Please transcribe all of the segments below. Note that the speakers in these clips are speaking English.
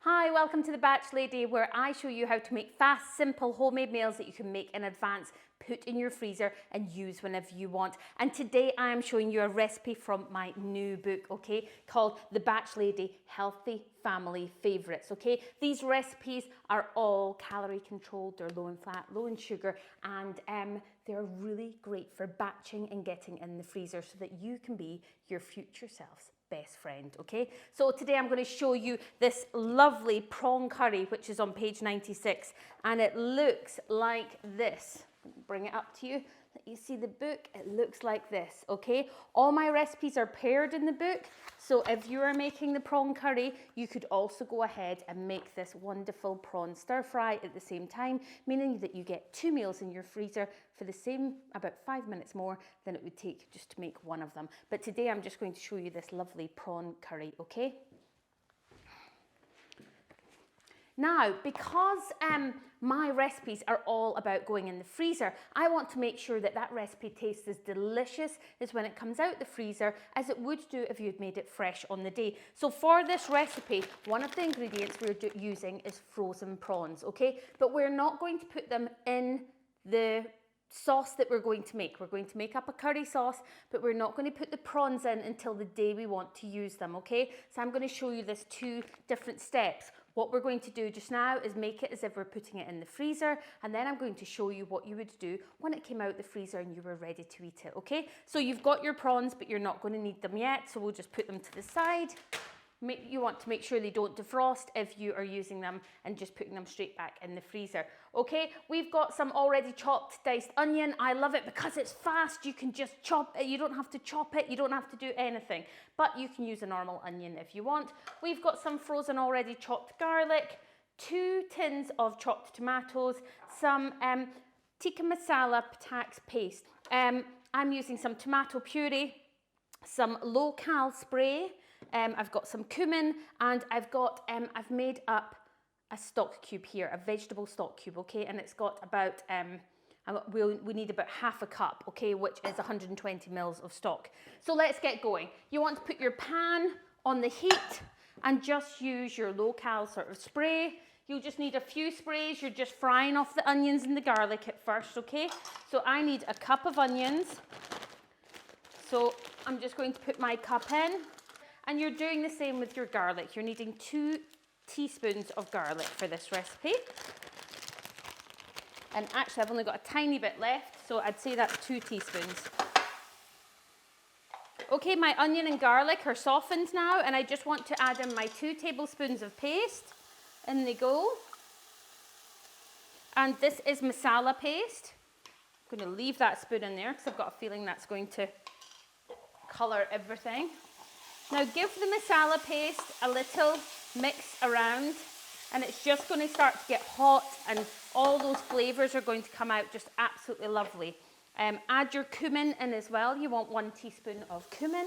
Hi, welcome to the Batch Lady, where I show you how to make fast, simple, homemade meals that you can make in advance, put in your freezer and use whenever you want. And today I am showing you a recipe from my new book, okay, called The Batch Lady Healthy Family Favorites, okay? These recipes are all calorie controlled, they're low in fat, low in sugar, and they're really great for batching and getting in the freezer so that you can be your future self's best friend, okay? So today I'm going to show you this lovely prawn curry, which is on page 96, and it looks like this. Bring it up to you. Let you see the book. It looks like this, okay? All my recipes are paired in the book, so if you are making the prawn curry, you could also go ahead and make this wonderful prawn stir fry at the same time, meaning that you get 2 meals in your freezer for the same, about 5 minutes more than it would take just to make one of them. But today I'm just going to show you this lovely prawn curry, okay? Now, because my recipes are all about going in the freezer, I want to make sure that that recipe tastes as delicious as when it comes out the freezer as it would do if you'd made it fresh on the day. So for this recipe, one of the ingredients we're using is frozen prawns, okay? But we're not going to put them in the sauce that we're going to make. We're going to make up a curry sauce, but we're not going to put the prawns in until the day we want to use them, okay? So I'm going to show you this 2 different steps. What we're going to do just now is make it as if we're putting it in the freezer, and then I'm going to show you what you would do when it came out the freezer and you were ready to eat it, okay? So you've got your prawns, but you're not going to need them yet, so we'll just put them to the side. You want to make sure they don't defrost if you are using them and just putting them straight back in the freezer. Okay, we've got some already chopped diced onion. I love it because it's fast. You can just chop it. You don't have to chop it. You don't have to do anything. But you can use a normal onion if you want. We've got some frozen already chopped garlic, 2 tins of chopped tomatoes, some tikka masala tax paste. I'm using some tomato puree, some low-cal spray. I've got some cumin, and I've made up a stock cube here, a vegetable stock cube, okay? And it's got about, we need about half a cup, okay, which is 120 mils of stock. So let's get going. You want to put your pan on the heat and just use your low-cal sort of spray. You'll just need a few sprays. You're just frying off the onions and the garlic at first, okay? So I need a cup of onions. So I'm just going to put my cup in. And you're doing the same with your garlic. You're needing 2 teaspoons of garlic for this recipe. And actually, I've only got a tiny bit left, so I'd say that's 2 teaspoons. Okay, my onion and garlic are softened now, and I just want to add in my 2 tablespoons of paste. In they go. And this is masala paste. I'm going to leave that spoon in there because I've got a feeling that's going to colour everything. Now give the masala paste a little mix around, and it's just going to start to get hot, and all those flavours are going to come out just absolutely lovely. Add your cumin in as well. You want 1 teaspoon of cumin.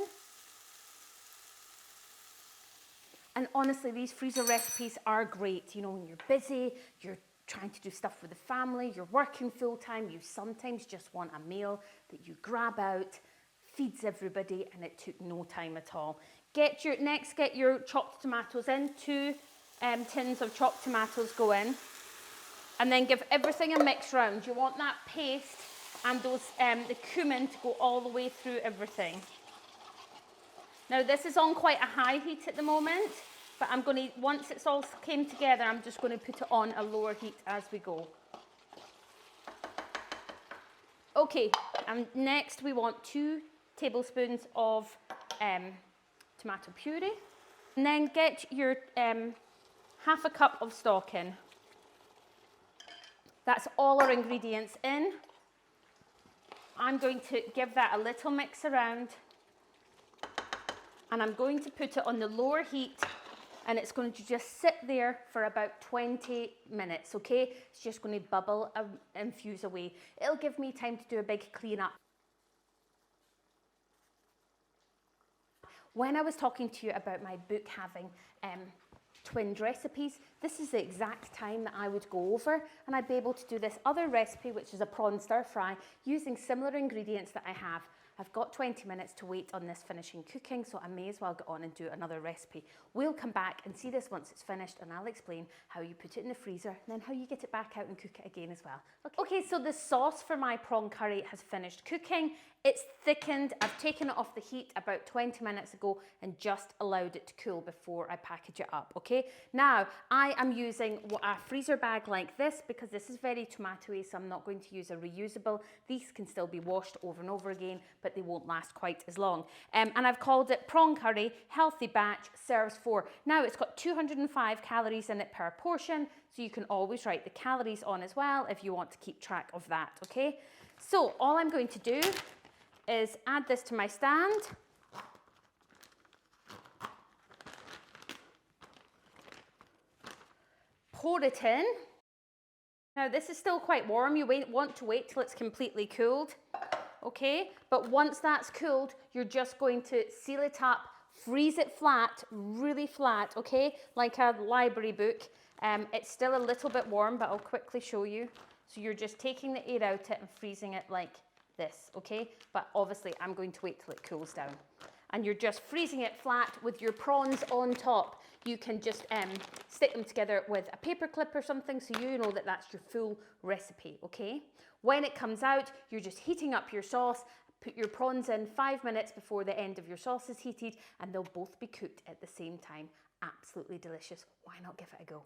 And honestly, these freezer recipes are great. You know, when you're busy, you're trying to do stuff with the family, you're working full time, you sometimes just want a meal that you grab out, feeds everybody, and it took no time at all. Get your chopped tomatoes in. 2 tins of chopped tomatoes go in, and then give everything a mix round. You want that paste and those the cumin to go all the way through everything. Now this is on quite a high heat at the moment, but I'm going to, once it's all came together, I'm just going to put it on a lower heat as we go. Okay, and next we want 2 tablespoons of tomato puree, and then get your half a cup of stock in. That's all our ingredients in. I'm going to give that a little mix around, and I'm going to put it on the lower heat, and it's going to just sit there for about 20 minutes, okay? It's just going to bubble and infuse away. It'll give me time to do a big clean up. When I was talking to you about my book having twinned recipes, this is the exact time that I would go over, and I'd be able to do this other recipe, which is a prawn stir fry, using similar ingredients that I have I've got 20 minutes to wait on this finishing cooking, so I may as well get on and do another recipe. We'll come back and see this once it's finished, and I'll explain how you put it in the freezer and then how you get it back out and cook it again as well. Okay, so the sauce for my prawn curry has finished cooking. It's thickened. I've taken it off the heat about 20 minutes ago and just allowed it to cool before I package it up, okay? Now, I am using a freezer bag like this because this is very tomatoey, so I'm not going to use a reusable. These can still be washed over and over again, but they won't last quite as long. And I've called it prawn curry, healthy batch, serves 4. Now, it's got 205 calories in it per portion, so you can always write the calories on as well if you want to keep track of that, okay? So all I'm going to do is add this to my stand. Pour it in. Now this is still quite warm. You want to wait till it's completely cooled, okay? But once that's cooled, you're just going to seal it up, freeze it flat, really flat, okay? Like a library book. It's still a little bit warm, but I'll quickly show you. So you're just taking the air out it and freezing it like this, okay? But obviously I'm going to wait till it cools down. And you're just freezing it flat with your prawns on top. You can just stick them together with a paper clip or something so you know that that's your full recipe, okay? When it comes out, you're just heating up your sauce. Put your prawns in 5 minutes before the end of your sauce is heated, and they'll both be cooked at the same time. Absolutely delicious. Why not give it a go?